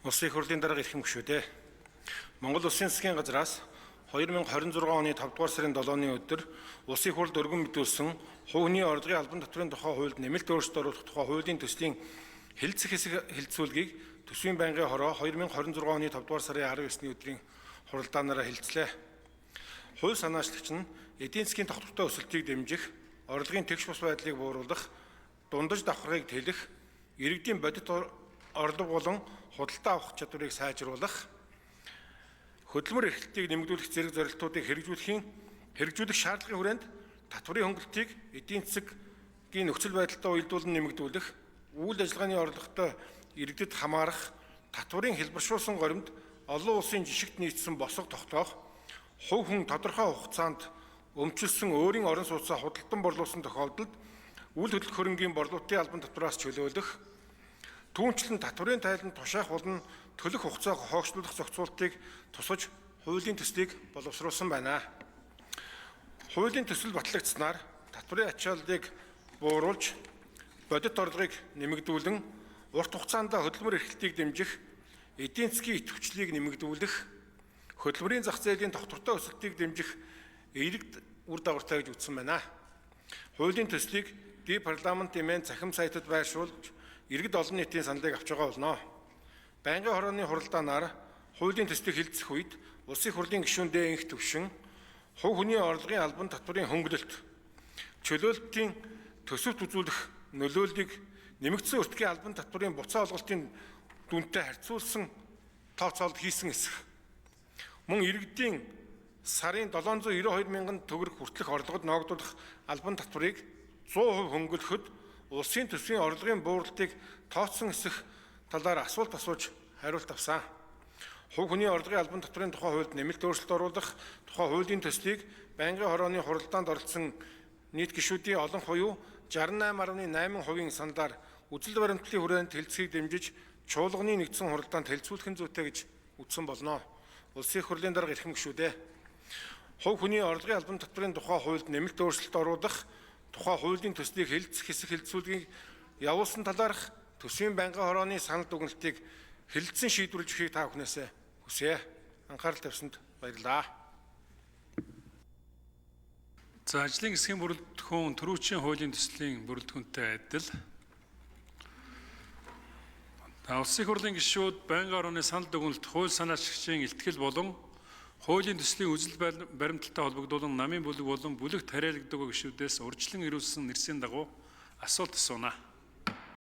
Улсын их хурлын дарга эрхэм гишүүдээ. Монгол Улсын засгийн газраас 2026 оны 5 дугаар сарын 7-ны өдөр Улсын их хурлд өргөн мэдүүлсэн хувийн орлогын албан татврын тухай хуульд нэмэлт өөрчлөлт оруулах тухай хуулийн төслийн хэлэлцэх хэсэг хэлэлцүүлгийг төсвийн байнгын хороо 2026 оны 5 дугаар сарын 19-ний өдрийн хуралдаанаараа хэлэлцлээ. Хууль санаачлагч нь эдийн засгийн тогтвортой өсөлтийг дэмжих, орлогын тэгш бус байдлыг бууруулах, дундаж давхаргыг тэлэх, иргэдийн бодит орлого болон худалдаа авах чадварыг сайжруулах, хөдөлмөр эрхлэлтийг нэмэгдүүлэх зэрэг зорилтуудыг хэрэгжүүлэх шаардлагын хүрээнд татварын хөнгөлөлтийг эдийн засгийн нөхцөл байдалтай уялдуулан нэмэгдүүлэх, үйл ажиллагааны орлоготой иргэдэд хамаарах, татварын хэлбэршүүлсэн горимд олон улсын жишгт нийцсэн босго тогтоох, хувь хүн тодорхой хугацаанд өмчилсөн өөрийн орон сууцаа худалдан борлуулсан тохиолдолд үйл хөдлөх хөрөнгийн борлуулалтын албан татвараас чөлөөлөх, түүнчлэн татварын тайланд тушаах болон төлөх хугацааг хойшлуулах зохицуултыг тусгаж хуулийн төслийг боловсруулсан байна. Хуулийн төсөл батлагдсанаар татварын ачааллыг бууруулж, бодит орлогыг нэмэгдүүлэн, урт хугацаанд хөдөлмөр эрхлэлтийг дэмжих, эдийн засгийн идэвхжлийг нэмэгдүүлэх, хөдөлмөрийн зах зээлийн тогтвортой өсөлтийг дэмжих эерэг үр дагавартай гэж үзсэн байна. Хуулийн төслийг ди парламентын мэн цахим сайтад байршуулж, иргэд олон нийтийн саналыг авч байгаа болно. Байнгын хорооны хуралдаанаар хуулийн төслийг хэлэлцэх үед Улсын их хурлын гишүүн Дэнх Төвшин хувь хүний орлогын албан татврын хөнгөлөлт, чөлөөлөлтийн төсөвт үзүүлэх нөлөөллийг нэмэгдсэн өртгийн албан татврын буцаа олголтын дүнтэй харьцуулсан тооцоолд хийсэн эсэх, мөн иргэдийн сарын 792 мянган төгрөг хүртэлх орлогод ногдуулах албан татврыг 100% хөнгөлөхөд улсын төсвийн орлогын бууралтыг тооцсон эсэх талаар асуулт асууж хариулт авсан. Хувь хүний орлогын албан татврын тухай хуульд нэмэлт өөрчлөлт оруулах тухай хуулийн төслийг байнгын хорооны хуралдаанд оролцсон нийт гишүүдийн олон хуйуу 68.8% саналаар үзэл баримтлалын хүрээнд хэлэлцэхийг дэмжиж чуулганы нэгдсэн хуралдаанд хэлэлцүүлэх нь зүйтэй гэж үзсэн болно. Улсын их хурлын дарга эрхэм гишүүдээ. Хувь хүний орлогын албан татврын тухай хуульд нэмэлт өөрчлөлт оруулах тухай хуулийн төслийг хэлэлцэх хэсэг хэлэлцүүлгийг явуулсан талаарх төсвийн байнгын хорооны санал дүгнэлтийг хэлэлцэн шийдвэрлэж өгөхийг та бүхнээс хүсье. Анхаарал тавьсанд баярлалаа. За, ажлын хэсгийн бүрэлдэхүүн төрүүчийн хуулийн төслийн бүрэлдэхүүнтэй адил. Улсын их хурлын гишүүд байнгын хорооны санал дүгнэлт хууль санаачлагчийн илтгэл болон хуулийн төслийн үзэл баримталтай холбогдуулан намын бүлэг болон бүлэгт хариалагддаг гишүүдээс урьдчилан ирүүлсэн нэрсийн дагуу асуулт асууна.